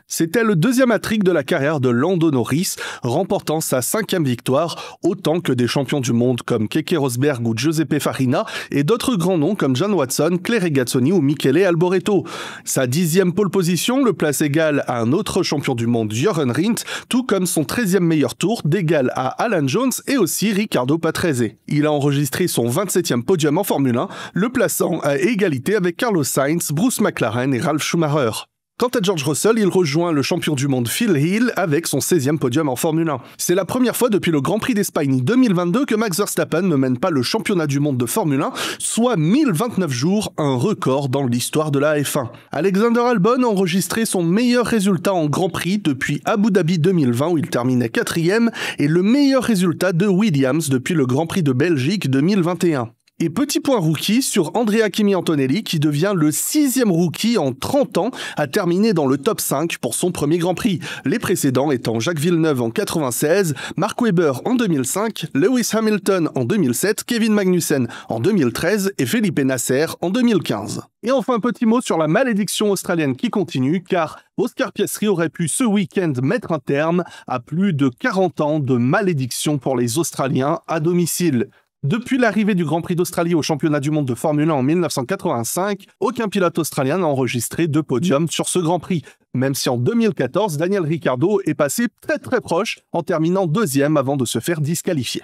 C'était le deuxième hat-trick de la carrière de Lando Norris, remportant sa 5e victoire, autant que des champions du monde comme Keke Rosberg ou Giuseppe Farina, et d'autres grands noms comme John Watson, Clay Regazzoni ou Michele Alboreto. Sa 10e pole position le place égal à un autre champion du monde, Jürgen Rindt, tout comme son 13e meilleur tour d'égal à Alan Jones et aussi Riccardo Patrese. Il a enregistré son 27e podium en Formule 1, le plaçant à égalité avec Carlos Sainz, Bruce McLaren et Ralf Schumacher. Quant à George Russell, il rejoint le champion du monde Phil Hill avec son 16e podium en Formule 1. C'est la première fois depuis le Grand Prix d'Espagne 2022 que Max Verstappen ne mène pas le championnat du monde de Formule 1, soit 1029 jours, un record dans l'histoire de la F1. Alexander Albon a enregistré son meilleur résultat en Grand Prix depuis Abu Dhabi 2020 où il terminait 4e et le meilleur résultat de Williams depuis le Grand Prix de Belgique 2021. Et petit point rookie sur Andrea Kimi Antonelli qui devient le 6e rookie en 30 ans à terminer dans le top 5 pour son premier Grand Prix. Les précédents étant Jacques Villeneuve en 96, Mark Webber en 2005, Lewis Hamilton en 2007, Kevin Magnussen en 2013 et Felipe Nasser en 2015. Et enfin un petit mot sur la malédiction australienne qui continue car Oscar Piastri aurait pu ce week-end mettre un terme à plus de 40 ans de malédiction pour les Australiens à domicile. Depuis l'arrivée du Grand Prix d'Australie au championnat du monde de Formule 1 en 1985, aucun pilote australien n'a enregistré de podium sur ce Grand Prix, même si en 2014, Daniel Ricciardo est passé très proche en terminant 2e avant de se faire disqualifier.